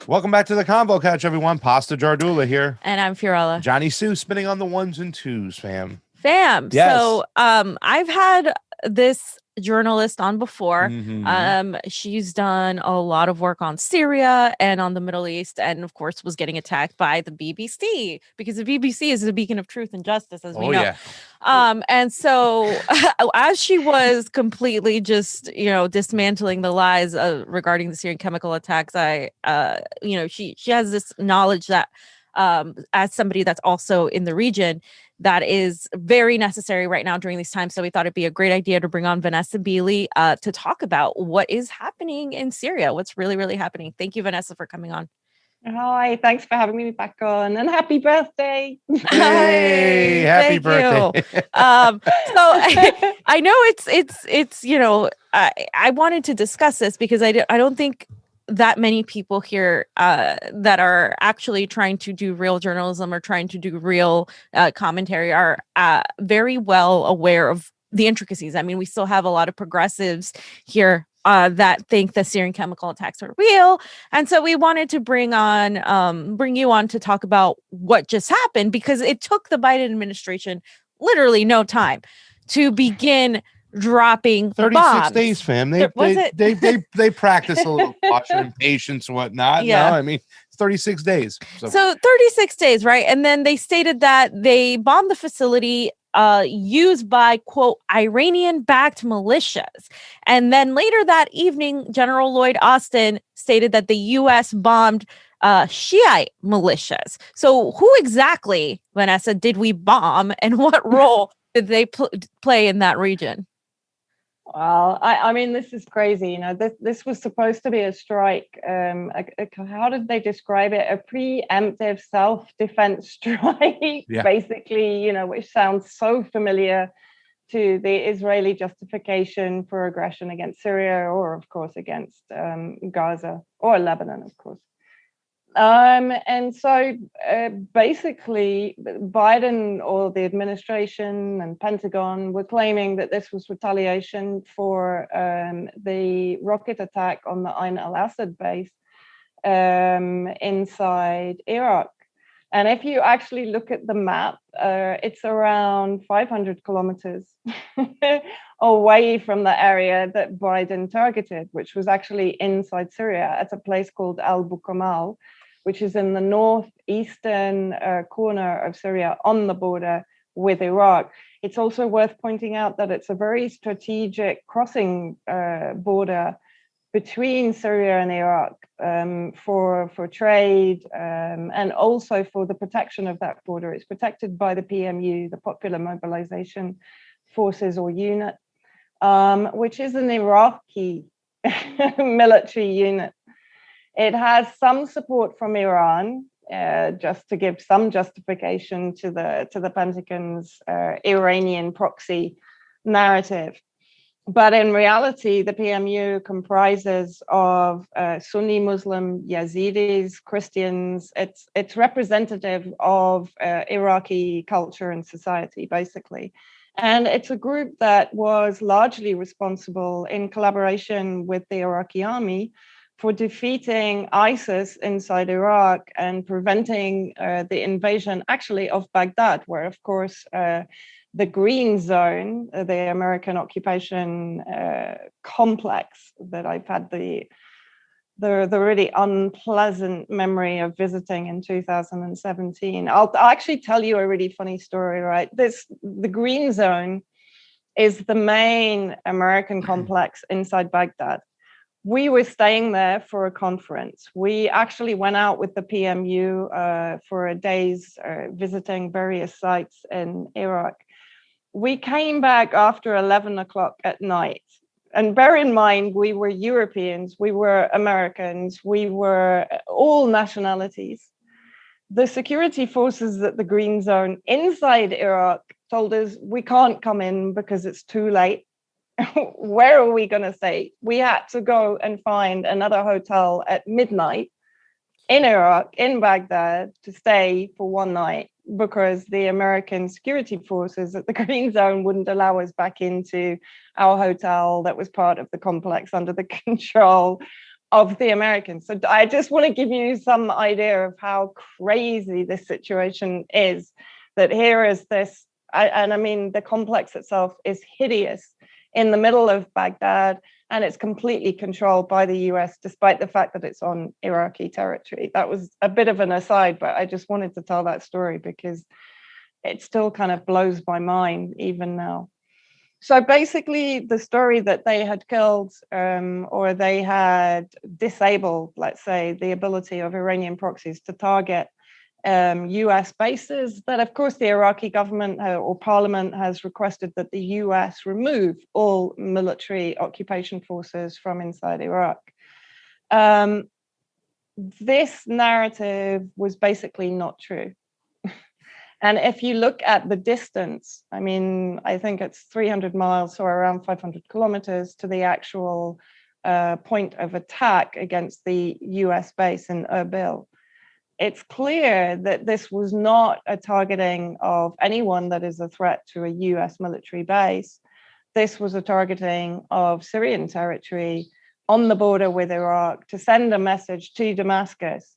Welcome back to the Convo Couch, everyone. Pasta Jardula here. And I'm Fiorella. Johnny Sue spinning on the ones and twos, fam. Yes. So I've had this journalist on before. She's done a lot of work on Syria and on the Middle East, and of course was getting attacked by the BBC because the BBC is a beacon of truth and justice, as we know. Yeah. And so as she was completely just, dismantling the lies regarding the Syrian chemical attacks, she has this knowledge that as somebody that's also in the region, that is very necessary right now during these times. So we thought it'd be a great idea to bring on Vanessa Beeley to talk about what is happening in Syria, what's really, really happening. Thank you, Vanessa, for coming on. Hi, thanks for having me back on, and happy birthday. Hey, happy birthday. So I know it's I wanted to discuss this because I don't think that many people here that are actually trying to do real journalism or trying to do real commentary are very well aware of the intricacies. I mean, we still have a lot of progressives here that think the Syrian chemical attacks are real. And so we wanted to bring you on to talk about what just happened, because it took the Biden administration literally no time to begin dropping 36 bombs. days, fam. They practice a little caution and patience and whatnot. Yeah. No, I mean, it's 36 days. So 36 days, right? And then they stated that they bombed the facility used by, quote, Iranian-backed militias. And then later that evening, General Lloyd Austin stated that the U.S. bombed Shiite militias. So who exactly, Vanessa, did we bomb, and what role did they play in that region? Well, I mean, this is crazy. This was supposed to be a strike. How did they describe it? A preemptive self-defense strike, basically, which sounds so familiar to the Israeli justification for aggression against Syria, or, of course, against Gaza or Lebanon, of course. And so basically Biden or the administration and Pentagon were claiming that this was retaliation for the rocket attack on the Ain al-Assad base inside Iraq. And if you actually look at the map, it's around 500 kilometers away from the area that Biden targeted, which was actually inside Syria at a place called Al-Bukamal, which is in the northeastern corner of Syria on the border with Iraq. It's also worth pointing out that it's a very strategic crossing border between Syria and Iraq for trade and also for the protection of that border. It's protected by the PMU, the Popular Mobilization Forces or unit, which is an Iraqi military unit. It has some support from Iran, just to give some justification to the Pentagon's Iranian proxy narrative. But in reality, the PMU comprises of Sunni Muslim Yazidis, Christians. It's representative of Iraqi culture and society, basically. And it's a group that was largely responsible in collaboration with the Iraqi army for defeating ISIS inside Iraq and preventing the invasion actually of Baghdad, where, of course, the Green Zone, the American occupation complex that I've had the really unpleasant memory of visiting in 2017. I'll actually tell you a really funny story, right? The Green Zone is the main American complex inside Baghdad. We were staying there for a conference. We actually went out with the PMU for a day's visiting various sites in Iraq. We came back after 11 o'clock at night. And bear in mind, we were Europeans, we were Americans, we were all nationalities. The security forces at the Green Zone inside Iraq told us we can't come in because it's too late. Where are we going to stay? We had to go and find another hotel at midnight in Iraq, in Baghdad, to stay for one night because the American security forces at the Green Zone wouldn't allow us back into our hotel that was part of the complex under the control of the Americans. So I just want to give you some idea of how crazy this situation is, that here is this, and I mean, the complex itself is hideous in the middle of Baghdad, and it's completely controlled by the US, despite the fact that it's on Iraqi territory. That was a bit of an aside, but I just wanted to tell that story because it still kind of blows my mind even now. So basically, the story that they had killed or they had disabled, let's say, the ability of Iranian proxies to target US bases, that of course the Iraqi government or parliament has requested that the US remove all military occupation forces from inside Iraq. This narrative was basically not true. And if you look at the distance, I mean, I think it's 300 miles or around 500 kilometers to the actual point of attack against the US base in Erbil. It's clear that this was not a targeting of anyone that is a threat to a US military base. This was a targeting of Syrian territory on the border with Iraq to send a message to Damascus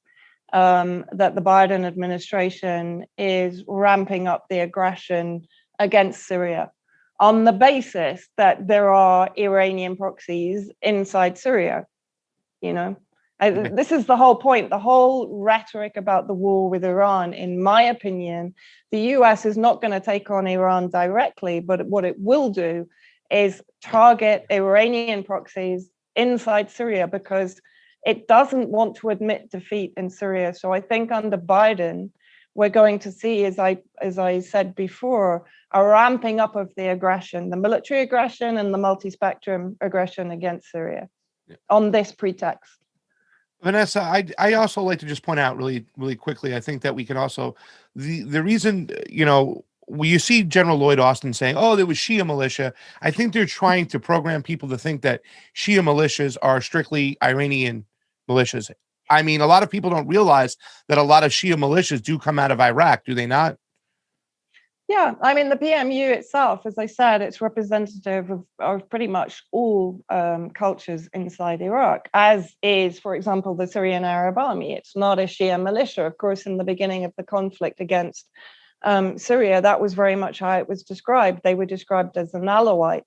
that the Biden administration is ramping up the aggression against Syria on the basis that there are Iranian proxies inside Syria. You know, this is the whole point. The whole rhetoric about the war with Iran, in my opinion, the US is not going to take on Iran directly, but what it will do is target Iranian proxies inside Syria because it doesn't want to admit defeat in Syria. So I think under Biden, we're going to see, as I said before, a ramping up of the aggression, the military aggression and the multi-spectrum aggression against Syria on this pretext. Vanessa, I also like to just point out really, really quickly, I think that we can also, the reason, you know, when you see General Lloyd Austin saying, oh, there was Shia militia, I think they're trying to program people to think that Shia militias are strictly Iranian militias. I mean, a lot of people don't realize that a lot of Shia militias do come out of Iraq, do they not? Yeah, I mean, the PMU itself, as I said, it's representative of pretty much all cultures inside Iraq, as is, for example, the Syrian Arab Army. It's not a Shia militia. Of course, in the beginning of the conflict against Syria, that was very much how it was described. They were described as an Alawite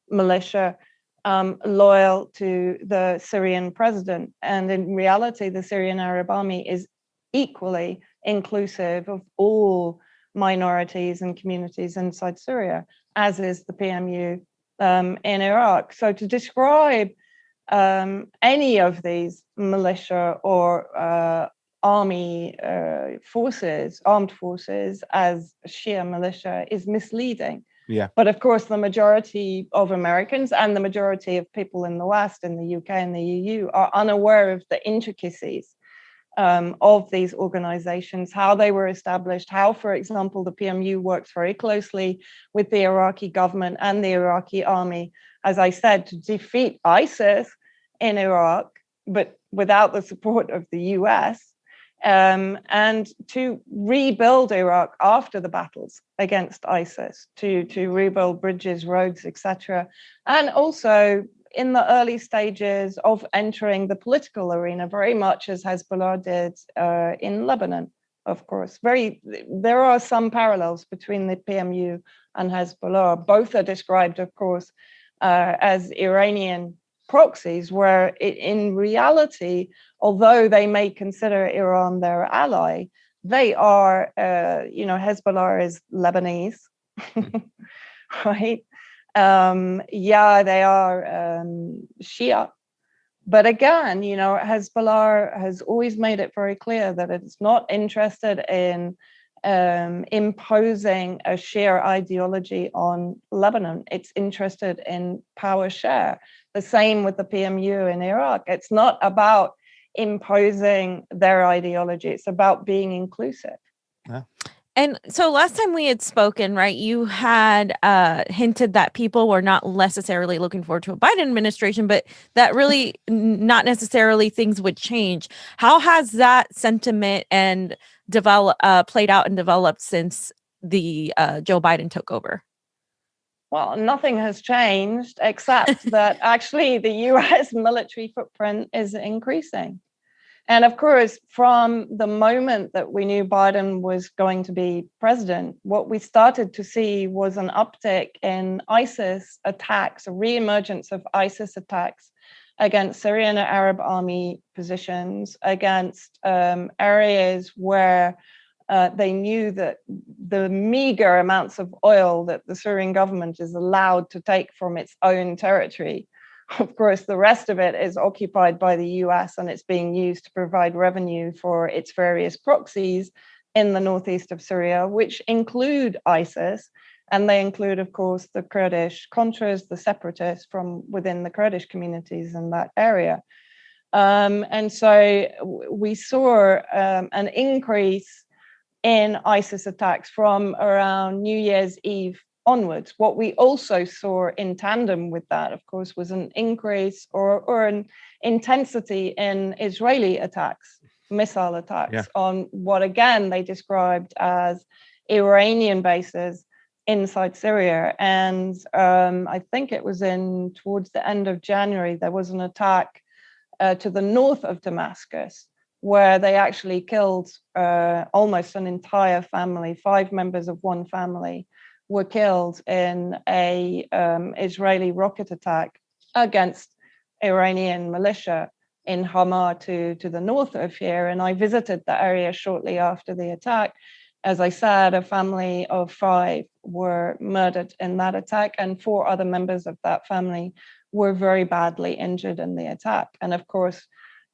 militia, loyal to the Syrian president. And in reality, the Syrian Arab Army is equally inclusive of all minorities and communities inside Syria, as is the PMU in Iraq. So to describe any of these militia or army forces, armed forces, as Shia militia is misleading. Yeah. But of course, the majority of Americans and the majority of people in the West, in the UK and the EU, are unaware of the intricacies of these organizations, how they were established, how, for example, the PMU works very closely with the Iraqi government and the Iraqi army, as I said, to defeat ISIS in Iraq, but without the support of the US. And to rebuild Iraq after the battles against ISIS, to rebuild bridges, roads, etc. And also in the early stages of entering the political arena, very much as Hezbollah did in Lebanon, of course. There are some parallels between the PMU and Hezbollah. Both are described, of course, as Iranian proxies, where in reality, although they may consider Iran their ally, they are, Hezbollah is Lebanese, right? They are Shia. But again, Hezbollah has always made it very clear that it's not interested in imposing a Shia ideology on Lebanon. It's interested in power share. The same with the PMU in Iraq. It's not about imposing their ideology. It's about being inclusive. Yeah. And so last time we had spoken, right, you had hinted that people were not necessarily looking forward to a Biden administration, but that really not necessarily things would change. How has that sentiment and played out and developed since the Joe Biden took over? Well, nothing has changed except that actually the US military footprint is increasing. And of course, from the moment that we knew Biden was going to be president, what we started to see was an uptick in ISIS attacks, a reemergence of ISIS attacks against Syrian Arab army positions, against areas where they knew that the meager amounts of oil that the Syrian government is allowed to take from its own territory. Of course, the rest of it is occupied by the US, and it's being used to provide revenue for its various proxies in the northeast of Syria, which include ISIS. And they include, of course, the Kurdish Contras, the separatists from within the Kurdish communities in that area. And so we saw an increase in ISIS attacks from around New Year's Eve onwards. What we also saw in tandem with that, of course, was an increase or an intensity in Israeli attacks, missile attacks on what, again, they described as Iranian bases inside Syria. And I think it was towards the end of January, there was an attack to the north of Damascus, where they actually killed almost an entire family. 5 members of one family were killed in a Israeli rocket attack against Iranian militia in Hama to the north of here. And I visited the area shortly after the attack. As I said, a family of 5 were murdered in that attack, and 4 other members of that family were very badly injured in the attack. And of course,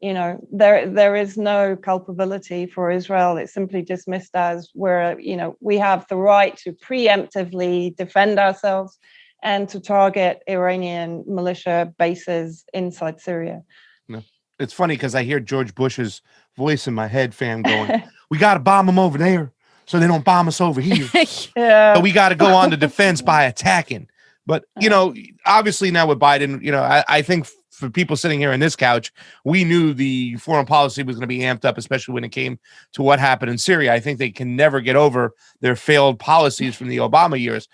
you know, there is no culpability for Israel. It's simply dismissed as we have the right to preemptively defend ourselves and to target Iranian militia bases inside Syria. No. It's funny because I hear George Bush's voice in my head, fam, going, we got to bomb them over there so they don't bomb us over here. Yeah. So we got to go on to defense by attacking. But, you know, obviously now with Biden, you know, I think for people sitting here on this couch, we knew the foreign policy was going to be amped up, especially when it came to what happened in Syria. I think they can never get over their failed policies from the Obama years.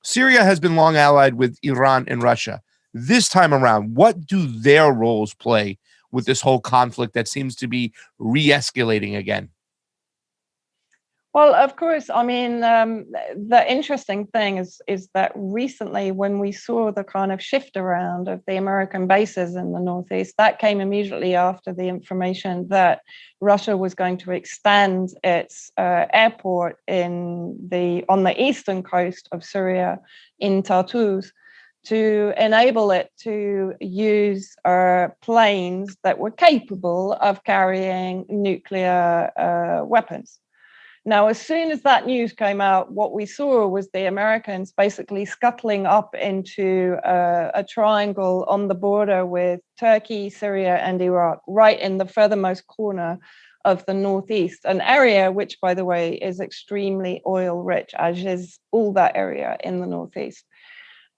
Syria has been long allied with Iran and Russia. This time around, what do their roles play with this whole conflict that seems to be re-escalating again? Well, of course, I mean, the interesting thing is that recently when we saw the kind of shift around of the American bases in the Northeast, that came immediately after the information that Russia was going to extend its airport on the eastern coast of Syria in Tartus to enable it to use planes that were capable of carrying nuclear weapons. Now, as soon as that news came out, what we saw was the Americans basically scuttling up into a triangle on the border with Turkey, Syria, and Iraq, right in the furthermost corner of the Northeast, an area which, by the way, is extremely oil rich, as is all that area in the Northeast.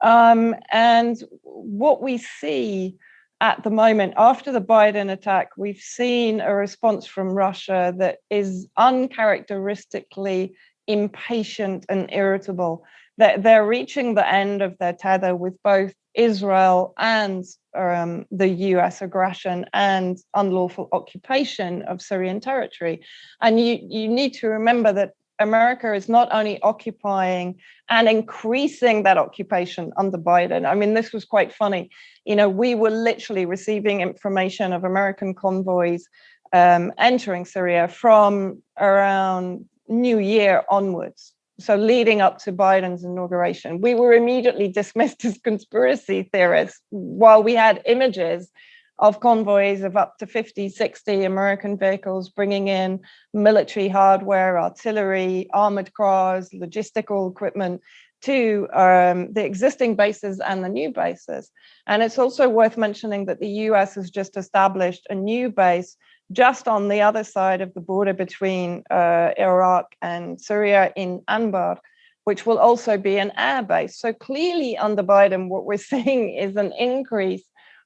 And what we see at the moment, after the Biden attack, we've seen a response from Russia that is uncharacteristically impatient and irritable. That they're reaching the end of their tether with both Israel and the US aggression and unlawful occupation of Syrian territory. And you need to remember that America is not only occupying and increasing that occupation under Biden. I mean, this was quite funny. You know, we were literally receiving information of American convoys entering Syria from around New Year onwards. So leading up to Biden's inauguration, we were immediately dismissed as conspiracy theorists while we had images of convoys of up to 50, 60 American vehicles bringing in military hardware, artillery, armored cars, logistical equipment to the existing bases and the new bases. And it's also worth mentioning that the US has just established a new base just on the other side of the border between Iraq and Syria in Anbar, which will also be an air base. So clearly under Biden, what we're seeing is an increase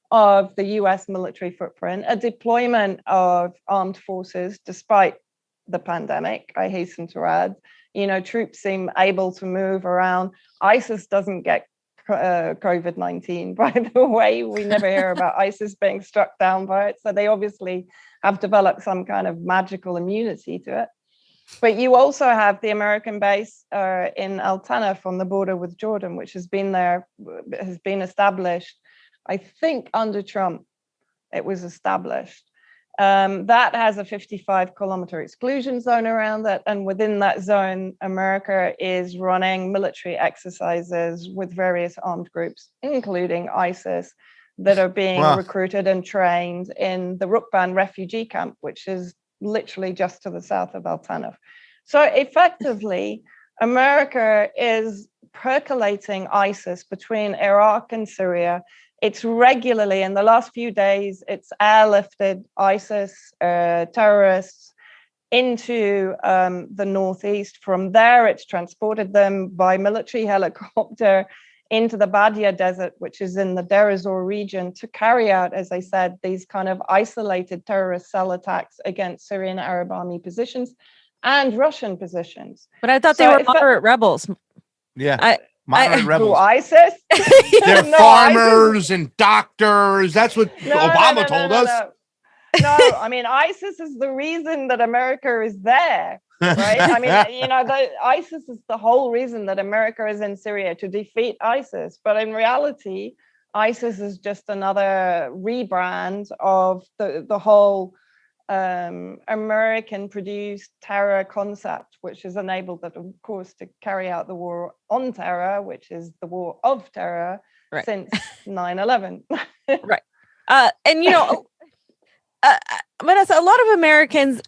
of the US military footprint, a deployment of armed forces despite the pandemic, I hasten to add. You know, troops seem able to move around. ISIS doesn't get COVID-19, by the way. We never hear about ISIS being struck down by it. So they obviously have developed some kind of magical immunity to it. But you also have the American base in Al Tanaf on the border with Jordan, which has been established, I think, under Trump. It was established. That has a 55-kilometer exclusion zone around it. And within that zone, America is running military exercises with various armed groups, including ISIS, that are being recruited and trained in the Rokfin refugee camp, which is literally just to the south of Al Tanaf. So effectively, America is percolating ISIS between Iraq and Syria. It's regularly, in the last few days, it's airlifted ISIS terrorists into the northeast. From there, it's transported them by military helicopter into the Badia Desert, which is in the Dore region, to carry out, as I said, these kind of isolated terrorist cell attacks against Syrian Arab army positions and Russian positions. But I thought they were moderate rebels. Yeah. Moderate rebels. Who, ISIS? They're farmers and doctors. That's what Obama told us. No, I mean, ISIS is the reason that America is there. Right? I mean, ISIS is the whole reason that America is in Syria, to defeat ISIS. But in reality, ISIS is just another rebrand of the whole American-produced terror concept, which has enabled them, of course, to carry out the war on terror, which is the war of terror, since 9/11. Right. And, Vanessa, a lot of Americans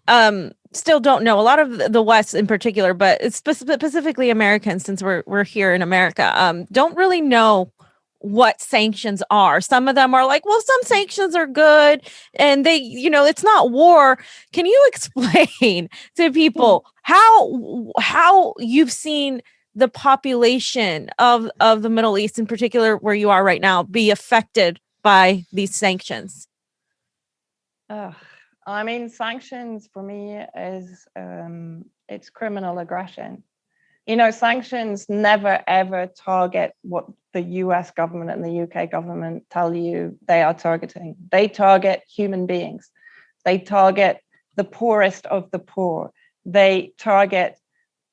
still don't know, a lot of the West in particular, but it's specifically Americans, since we're here in America, don't really know what sanctions are. Some of them are like, well, some sanctions are good, and they, it's not war. Can you explain to people how you've seen the population of the Middle East, in particular where you are right now, be affected by these sanctions? I mean, sanctions for me is it's criminal aggression. Sanctions never ever target what the US government and the UK government tell you they are targeting. They target human beings. They target the poorest of the poor. They target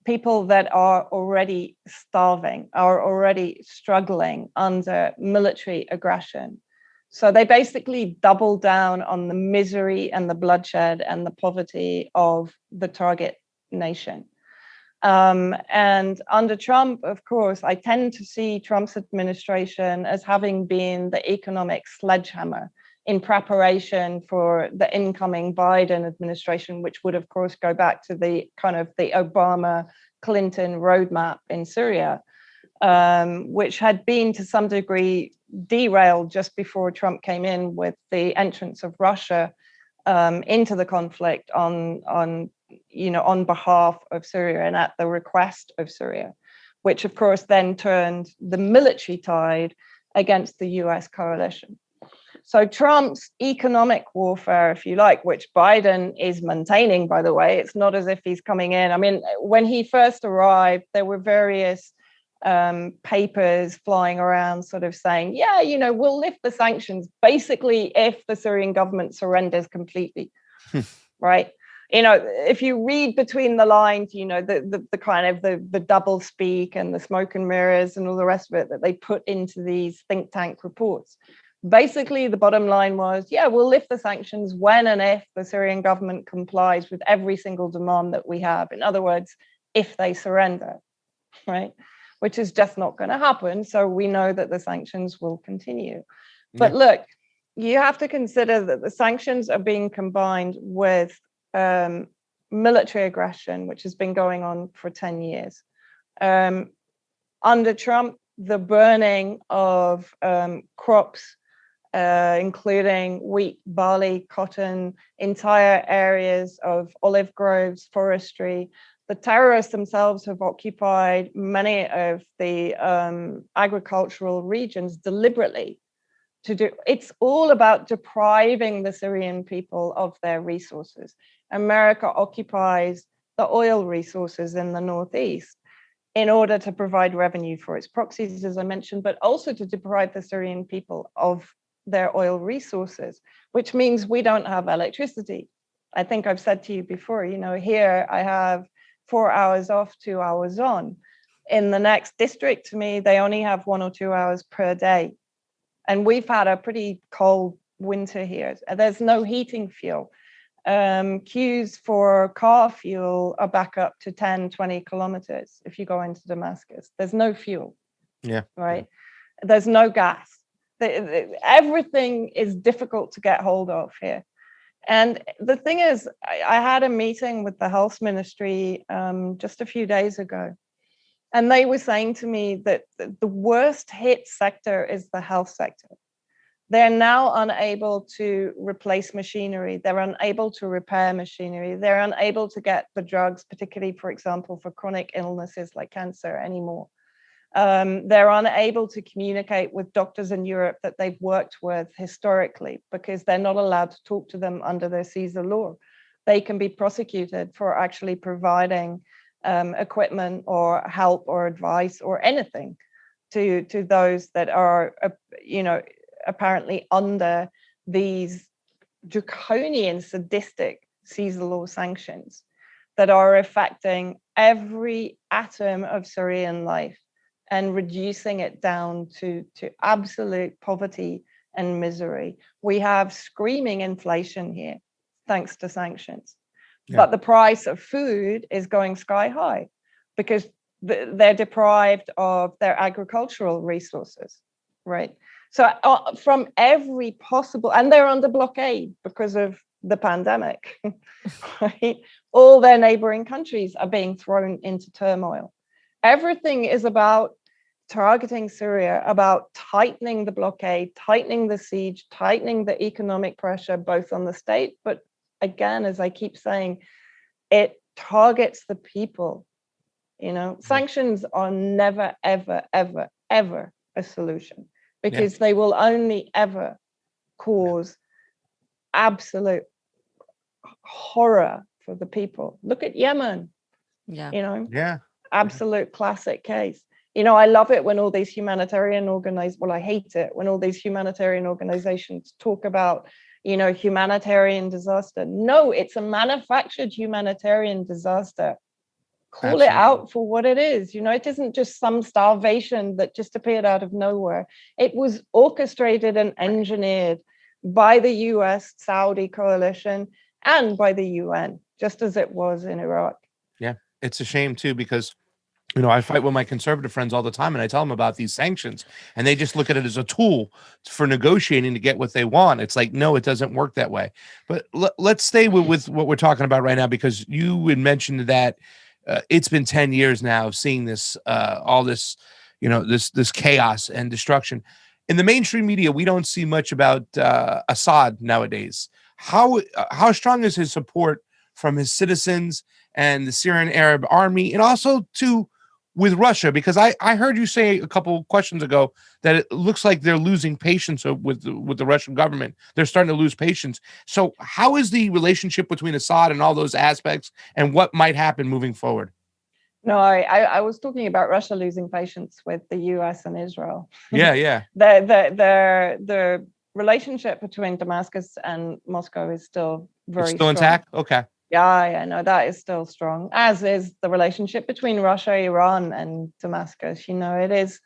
people that are already starving, are already struggling under military aggression. So they basically double down on the misery and the bloodshed and the poverty of the target nation. And under Trump, of course, I tend to see Trump's administration as having been the economic sledgehammer in preparation for the incoming Biden administration, which would, of course, go back to the kind of the Obama-Clinton roadmap in Syria, which had been to some degree derailed just before Trump came in with the entrance of Russia into the conflict on behalf of Syria and at the request of Syria, which of course then turned the military tide against the US coalition. So Trump's economic warfare, if you like, which Biden is maintaining, by the way, it's not as if he's coming in. I mean, when he first arrived, there were various papers flying around sort of saying, we'll lift the sanctions basically if the Syrian government surrenders completely, right? If you read between the lines, the kind of the double speak and the smoke and mirrors and all the rest of it that they put into these think tank reports. Basically, the bottom line was, we'll lift the sanctions when and if the Syrian government complies with every single demand that we have. In other words, if they surrender, right? Which is just not going to happen. So we know that the sanctions will continue. But look, you have to consider that the sanctions are being combined with military aggression, which has been going on for 10 years. Under Trump, the burning of crops, including wheat, barley, cotton, entire areas of olive groves, forestry. The terrorists themselves have occupied many of the agricultural regions deliberately. It's all about depriving the Syrian people of their resources. America occupies the oil resources in the northeast. in order to provide revenue for its proxies, as I mentioned, but also to deprive the Syrian people of their oil resources, which means we don't have electricity. I think I've said to you before, here I have 4 hours off, 2 hours on. In the next district to me, they only have 1 or 2 hours per day. And we've had a pretty cold winter here. There's no heating fuel. Queues for car fuel are back up to 10, 20 kilometers if you go into Damascus. There's no fuel. Yeah. Right. There's no gas. Everything is difficult to get hold of here. And the thing is, I had a meeting with the health ministry just a few days ago. And they were saying to me that the worst hit sector is the health sector. They're now unable to replace machinery. They're unable to repair machinery. They're unable to get the drugs, particularly, for example, for chronic illnesses like cancer anymore. They're unable to communicate with doctors in Europe that they've worked with historically because they're not allowed to talk to them under their Caesar law. They can be prosecuted for actually providing equipment or help or advice or anything to those that are, apparently under these draconian, sadistic Caesar law sanctions that are affecting every atom of Syrian life and reducing it down to absolute poverty and misery. We have screaming inflation here, thanks to sanctions. Yeah. But the price of food is going sky high because they're deprived of their agricultural resources, right? So from every possible, and they're under blockade because of the pandemic, right? All their neighboring countries are being thrown into turmoil. Everything is about targeting Syria, about tightening the blockade, tightening the siege, tightening the economic pressure, both on the state, but again, as I keep saying, it targets the people. Sanctions are never, ever, ever, ever a solution because they will only ever cause absolute horror for the people. Look at Yemen. Absolute classic case. I love it when all these humanitarian I hate it when all these humanitarian organizations talk about, humanitarian disaster. No, it's a manufactured humanitarian disaster. Call Absolutely. It out for what it is. It isn't just some starvation that just appeared out of nowhere. It was orchestrated and engineered by the US Saudi coalition and by the UN, just as it was in Iraq. Yeah, it's a shame too, because I fight with my conservative friends all the time and I tell them about these sanctions and they just look at it as a tool for negotiating to get what they want. It's like, no, it doesn't work that way. But let's stay with what we're talking about right now, because you had mentioned that it's been 10 years now of seeing this, all this, this chaos and destruction. In the mainstream media, we don't see much about Assad nowadays. How strong is his support from his citizens and the Syrian Arab army, and also with Russia? Because I heard you say a couple questions ago that it looks like they're losing patience with the Russian government. They're starting to lose patience. So how is the relationship between Assad and all those aspects, and what might happen moving forward? No, I was talking about Russia losing patience with the US and Israel. Yeah. The relationship between Damascus and Moscow is still very strong. Intact? Okay. Yeah, no, that is still strong, as is the relationship between Russia, Iran, and Damascus. It is,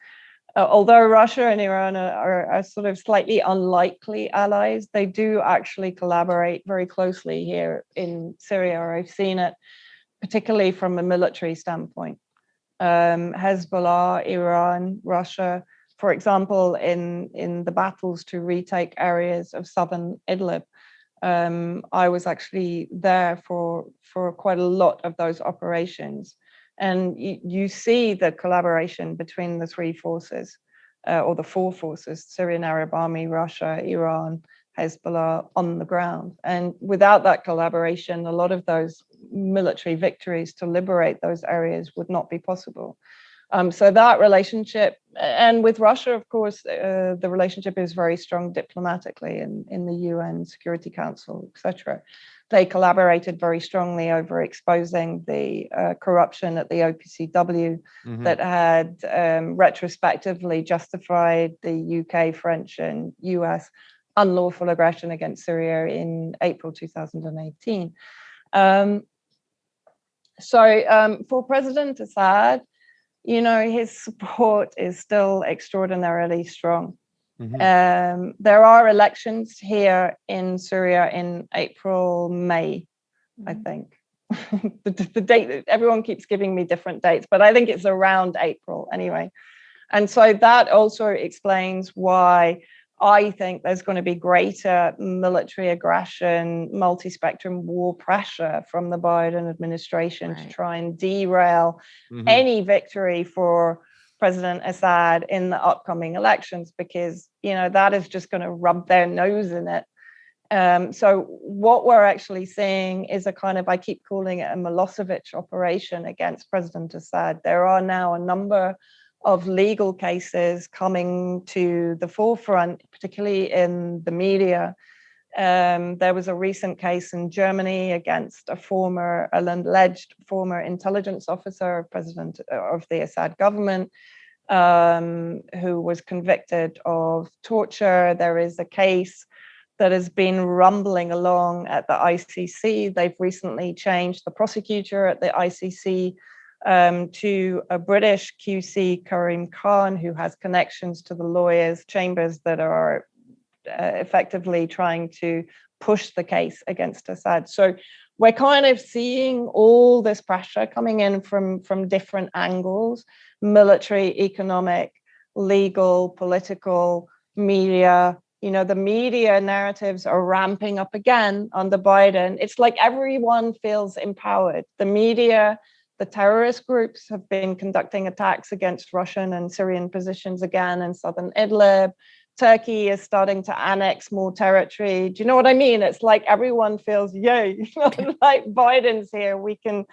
although Russia and Iran are sort of slightly unlikely allies, they do actually collaborate very closely here in Syria. I've seen it, particularly from a military standpoint. Hezbollah, Iran, Russia, for example, in the battles to retake areas of southern Idlib. I was actually there for quite a lot of those operations. And you see the collaboration between the three forces, or the four forces: Syrian Arab Army, Russia, Iran, Hezbollah, on the ground. And without that collaboration, a lot of those military victories to liberate those areas would not be possible. So that relationship, and with Russia, of course, the relationship is very strong diplomatically in the UN Security Council, etc. They collaborated very strongly over exposing the corruption at the OPCW that had retrospectively justified the UK, French, and US unlawful aggression against Syria in April 2018. For President Assad, his support is still extraordinarily strong. There are elections here in Syria in April, May, I think. the date, everyone keeps giving me different dates, but I think it's around April anyway. And so that also explains why I think there's going to be greater military aggression, multi-spectrum war pressure from the Biden administration to try and derail any victory for President Assad in the upcoming elections, because, that is just going to rub their nose in it. So what we're actually seeing is a kind of, I keep calling it a Milosevic operation against President Assad. There are now a number of legal cases coming to the forefront, particularly in the media. There was a recent case in Germany against an alleged former intelligence officer of the Assad government, who was convicted of torture. There is a case that has been rumbling along at the ICC. They've recently changed the prosecutor at the ICC to a British QC, Karim Khan, who has connections to the lawyers' chambers that are effectively trying to push the case against Assad. So we're kind of seeing all this pressure coming in from different angles: military, economic, legal, political, media. The media narratives are ramping up again under Biden. It's like everyone feels empowered. The media, the terrorist groups have been conducting attacks against Russian and Syrian positions again in southern Idlib. Turkey is starting to annex more territory. Do you know what I mean? It's like everyone feels, yay, like Biden's here. We can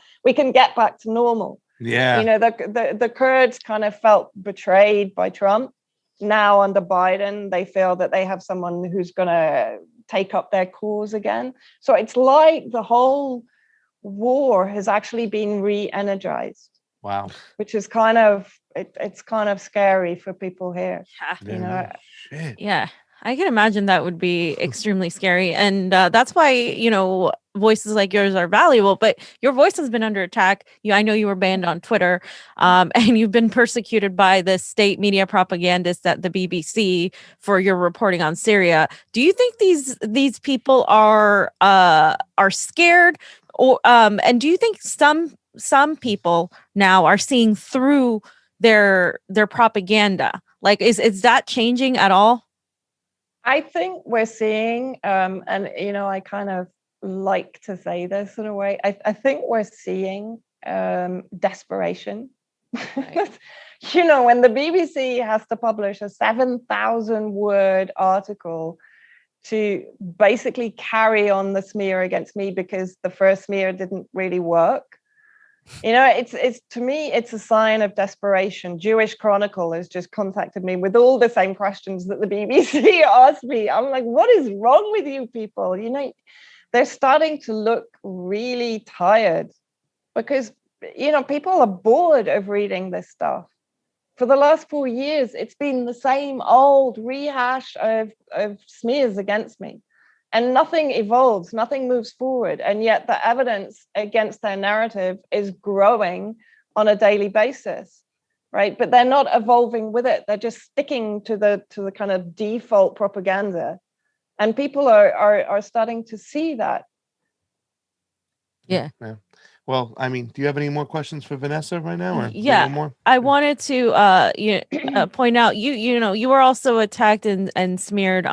get back to normal. Yeah. The Kurds kind of felt betrayed by Trump. Now under Biden, they feel that they have someone who's going to take up their cause again. So it's like the whole war has actually been re-energized. Wow. Which is kind of, it's kind of scary for people here. Shit. Yeah, I can imagine that would be extremely scary. And that's why, voices like yours are valuable, but your voice has been under attack. I know you were banned on Twitter, and you've been persecuted by the state media propagandists at the BBC for your reporting on Syria. Do you think these people are scared, or and do you think some people now are seeing through their propaganda? Like, is that changing at all? I think we're seeing, and I kind of like to say this in a way, I think we're seeing desperation. Right. When the BBC has to publish a 7,000 word article to basically carry on the smear against me because the first smear didn't really work. It's to me, it's a sign of desperation. Jewish Chronicle has just contacted me with all the same questions that the BBC asked me. I'm like, what is wrong with you people? They're starting to look really tired because, people are bored of reading this stuff. For the last 4 years, it's been the same old rehash of smears against me. And nothing evolves, nothing moves forward. And yet the evidence against their narrative is growing on a daily basis, right? But they're not evolving with it. They're just sticking to the kind of default propaganda. And people are starting to see that. Yeah. Well, I mean, do you have any more questions for Vanessa right now? Or yeah, more? I wanted to point out, you were also attacked and smeared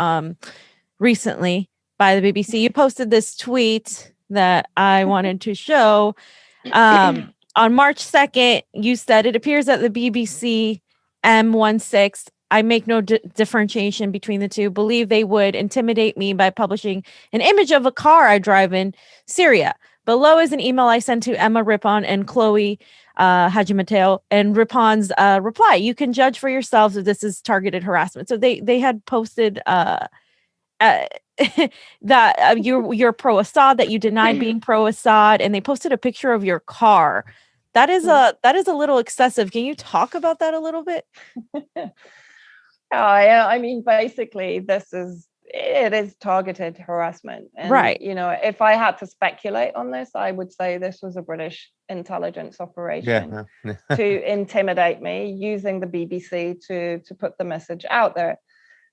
recently by the BBC. You posted this tweet that I wanted to show. On March 2nd, you said, "It appears that the BBC M16, I make no differentiation between the two, believe they would intimidate me by publishing an image of a car I drive in Syria. Below is an email I sent to Emma Rippon and Chloe Haji Mateo, and Ripon's reply, "You can judge for yourselves if this is targeted harassment." So they had posted that you're pro Assad, that you denied being pro Assad, and they posted a picture of your car. That is a little excessive. Can you talk about that a little bit? Yeah, I mean, basically, it is targeted harassment. And, right. If I had to speculate on this, I would say this was a British intelligence operation to intimidate me, using the BBC to put the message out there.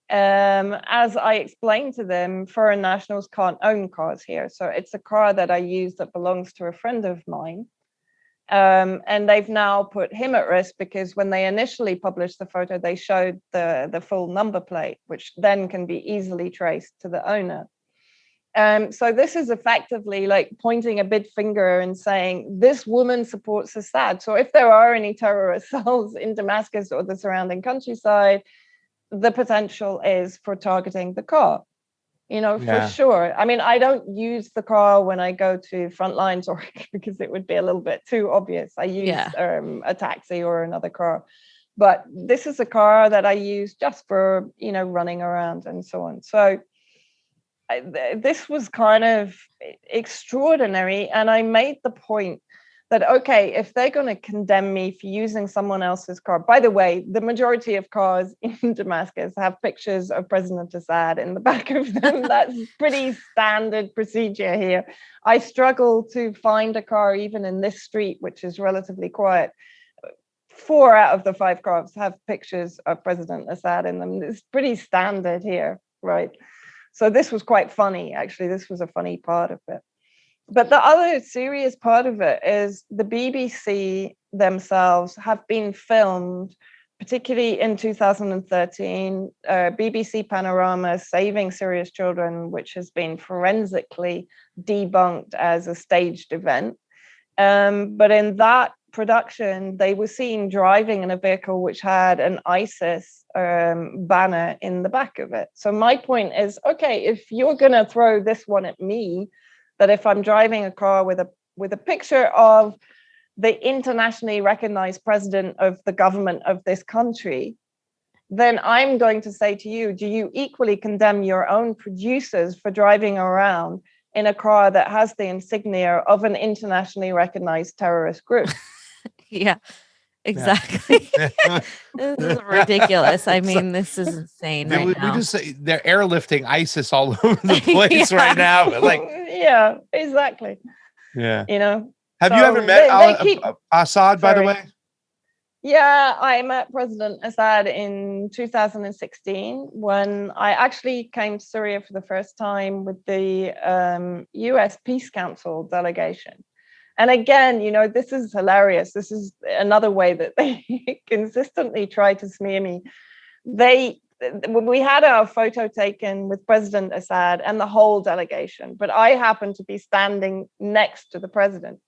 As I explained to them, foreign nationals can't own cars here. So it's a car that I use that belongs to a friend of mine. And they've now put him at risk, because when they initially published the photo, they showed the full number plate, which then can be easily traced to the owner. So this is effectively like pointing a big finger and saying, this woman supports Assad. So if there are any terrorist cells in Damascus or the surrounding countryside, the potential is for targeting the car. For sure. I mean, I don't use the car when I go to Frontlines or because it would be a little bit too obvious. I use a taxi or another car. But this is a car that I use just for, running around and so on. So this was kind of extraordinary. And I made the point that, okay, if they're going to condemn me for using someone else's car, by the way, the majority of cars in Damascus have pictures of President Assad in the back of them. That's pretty standard procedure here. I struggle to find a car, even in this street, which is relatively quiet. 4 out of the 5 cars have pictures of President Assad in them. It's pretty standard here, right? So this was quite funny, actually. This was a funny part of it. But the other serious part of it is the BBC themselves have been filmed, particularly in 2013, BBC Panorama Saving Syria's Children, which has been forensically debunked as a staged event. But in that production, they were seen driving in a vehicle which had an ISIS banner in the back of it. So my point is, okay, if you're going to throw this one at me, that if I'm driving a car with a picture of the internationally recognized president of the government of this country, then I'm going to say to you, do you equally condemn your own producers for driving around in a car that has the insignia of an internationally recognized terrorist group? Yeah, exactly. This is ridiculous. I mean, this is insane now. We just say they're airlifting ISIS all over the place right now. But yeah, exactly. Yeah. Have you ever met Assad, by the way? Yeah, I met President Assad in 2016 when I actually came to Syria for the first time with the US Peace Council delegation. And again, this is hilarious. This is another way that they consistently try to smear me. We had our photo taken with President Assad and the whole delegation, but I happened to be standing next to the president.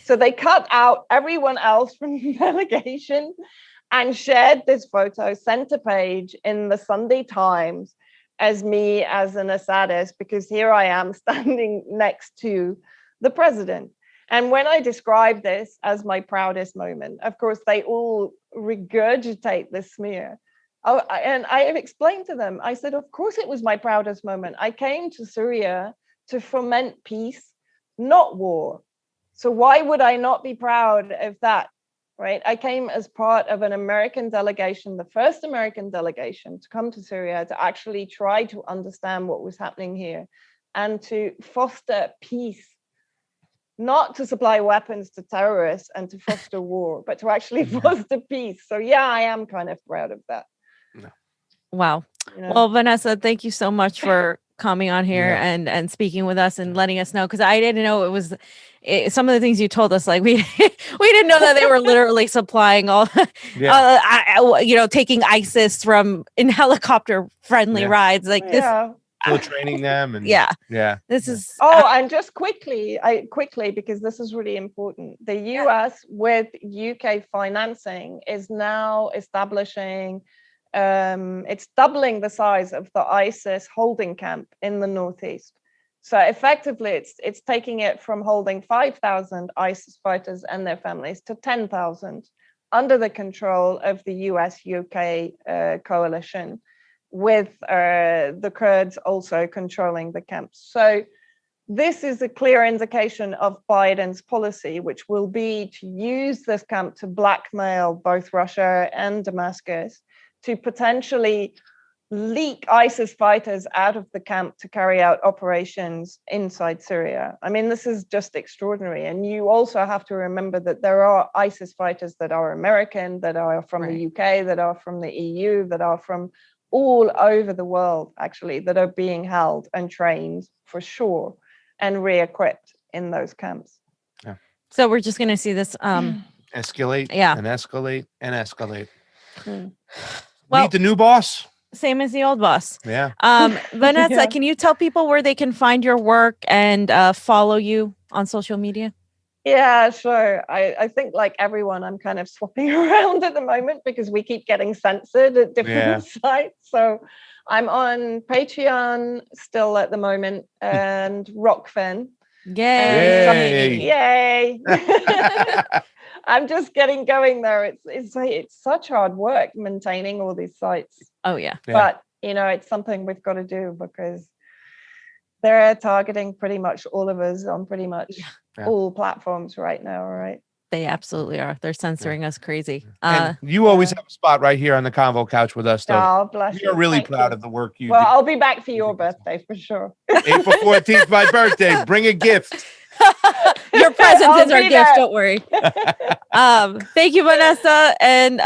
So they cut out everyone else from the delegation and shared this photo center page in the Sunday Times as me as an Assadist, because here I am standing next to the president. And when I describe this as my proudest moment, of course, they all regurgitate the smear. Oh, and I have explained to them, I said, of course, it was my proudest moment. I came to Syria to foment peace, not war. So why would I not be proud of that, right? I came as part of an American delegation, the first American delegation to come to Syria to actually try to understand what was happening here and to foster peace. Not to supply weapons to terrorists and to foster war, but to actually foster peace. So yeah, I am kind of proud of that. Wow. Well, Vanessa, thank you so much for coming on here and speaking with us and letting us know, because I didn't know some of the things you told us, like we didn't know that they were literally supplying all taking ISIS from in helicopter friendly rides like this. Still training them and this is and just quickly because this is really important, the US with UK financing is now establishing it's doubling the size of the ISIS holding camp in the northeast. So effectively, it's taking it from holding 5,000 ISIS fighters and their families to 10,000 under the control of the US-UK coalition, with the Kurds also controlling the camps. So this is a clear indication of Biden's policy, which will be to use this camp to blackmail both Russia and Damascus to potentially leak ISIS fighters out of the camp to carry out operations inside Syria. I mean, this is just extraordinary. And you also have to remember that there are ISIS fighters that are American, that are from the UK, that are from the EU, that are from all over the world, actually, that are being held and trained for sure and re-equipped in those camps. Yeah. So we're just going to see this escalate and escalate and escalate. Well, meet the new boss. Same as the old boss. Yeah. Vanessa, can you tell people where they can find your work and follow you on social media? Yeah, sure. I think like everyone, I'm kind of swapping around at the moment because we keep getting censored at different sites. So I'm on Patreon still at the moment and Rokfin. Yay! I'm just getting going there. It's such hard work maintaining all these sites. Oh yeah. But it's something we've got to do because they're targeting pretty much all of us on pretty much all platforms right now, right? They absolutely are. They're censoring us crazy. And you always have a spot right here on the Convo Couch with us, though. Oh, bless you. We're really Thank proud you. of the work you do. Well, I'll be back for your birthday for sure. April 14th, my birthday. Bring a gift. Your present is our gift. Don't worry. Thank you, Vanessa, and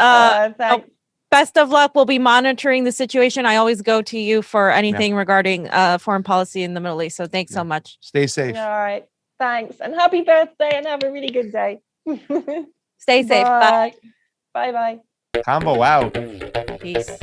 best of luck. We'll be monitoring the situation. I always go to you for anything regarding foreign policy in the Middle East. So thanks so much. Stay safe. All right. Thanks. And happy birthday and have a really good day. Stay safe. Bye. Bye. Bye. Convo out. Peace.